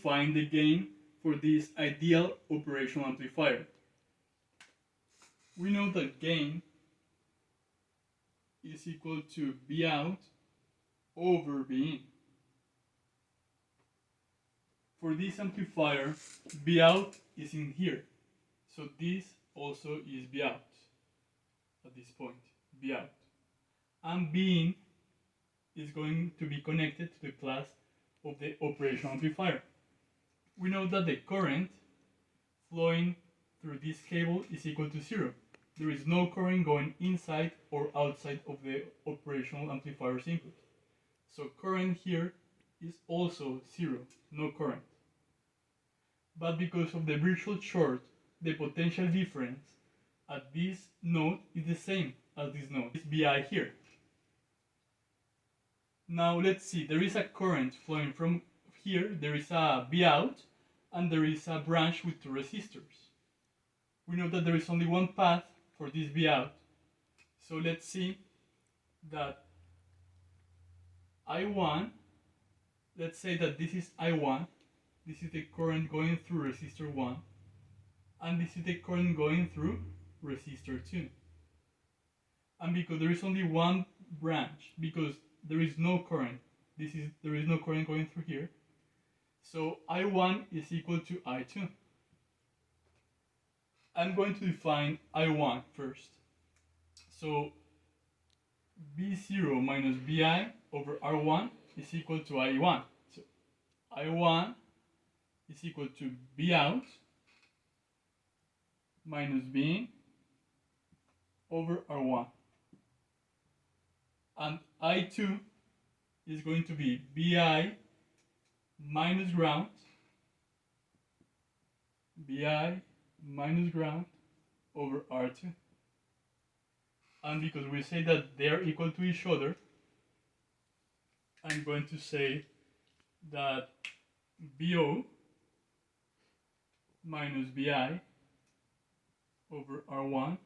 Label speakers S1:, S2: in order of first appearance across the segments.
S1: find the gain for this ideal operational amplifier. We know that gain is equal to B out over B in. For this amplifier, B out is in here, so this also is B out at this point, B out. And B in is going to be connected to the class of the operational amplifier. We know that the current flowing through this cable is equal to 0. There is no current going inside or outside of the operational amplifier's input. So current here is also 0, no current. But because of the virtual short, the potential difference at this node is the same as this node. It's Bi here. Now let's see, there is a current flowing from here, there is a B out, and there is a branch with two resistors. We know that there is only one path for this B out. So let's see that I1, let's say that this is I1, this is the current going through resistor 1, and this is the current going through resistor 2. And because there is only one branch, because there is no current, there is no current going through here, so I1 is equal to I2. I'm going to define I1 first. So B0 minus Bi over R1 is equal to I1. So I1 is equal to B out minus B over R1. And I2 is going to be Bi minus ground, Bi minus ground over R2. And because we say that they are equal to each other, I'm going to say that Bo minus Bi over R1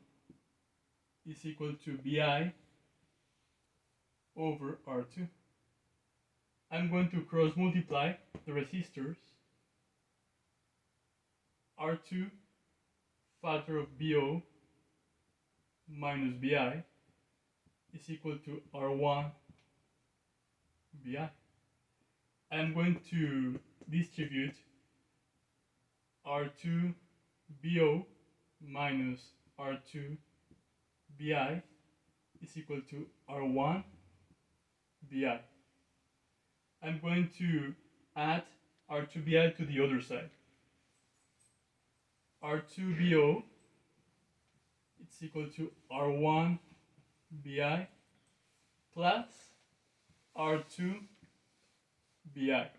S1: is equal to Bi over R2. I'm going to cross multiply the resistors. R2 factor of Bo minus Bi is equal to R1 Bi. I'm going to distribute R2 Bo minus R2 Bi is equal to R1 Bi. I'm going to add R2 Bi to the other side. R2 Bo it's equal to R1 Bi plus R2 Bi.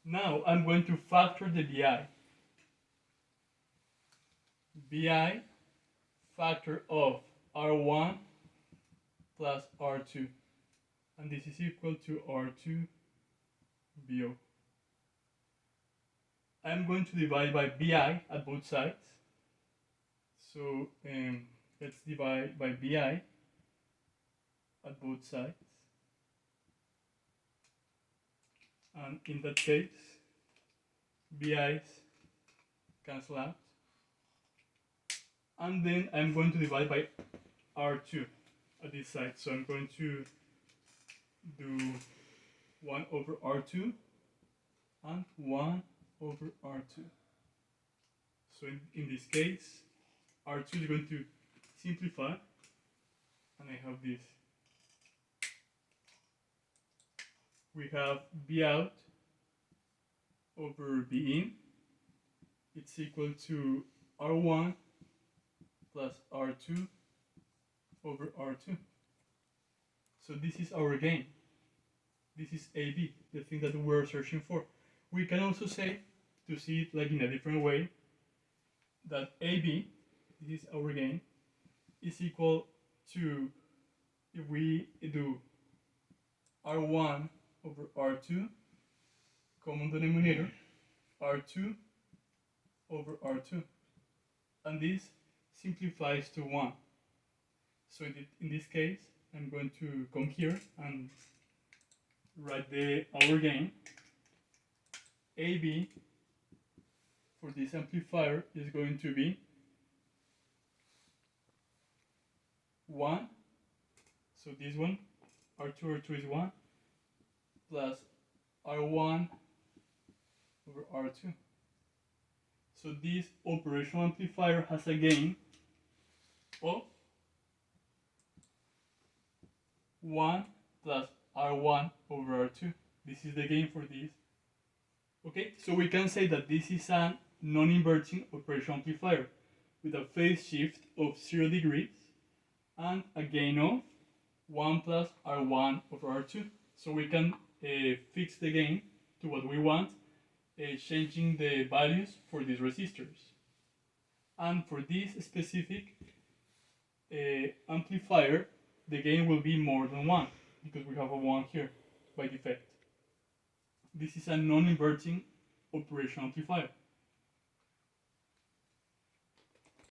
S1: Now I'm going to factor the Bi. Bi factor of R1 plus R2. And this is equal to R2 Bo. I'm going to divide by Bi at both sides. So let's divide by Bi at both sides. And in that case, Bi's cancel out. And then I'm going to divide by R2 at this side. So I'm going to do 1 over R2 and 1 over R2. So in this case, R2 is going to simplify, and I have this. We have B out over B in. It's equal to R1 plus R2 over R2. So this is our gain. This is AB, the thing that we're searching for. We can also say, to see it like in a different way, that AB, this is our gain, is equal to, if we do R1 over R2, common denominator, R2 over R2. And this simplifies to 1. So in this case, I'm going to come here and write our gain. AB for this amplifier is going to be 1, so this one, R2 is 1, plus R1 over R2. So this operational amplifier has a gain of 1 plus R1 over R2. This is the gain for this. Okay, so we can say that this is a non-inverting operational amplifier with a phase shift of 0 degrees and a gain of 1 plus R1 over R2. So we can fix the gain to what we want, changing the values for these resistors. And for this specific amplifier, the gain will be more than 1 because we have a 1 here by defect. This is a non-inverting operational amplifier.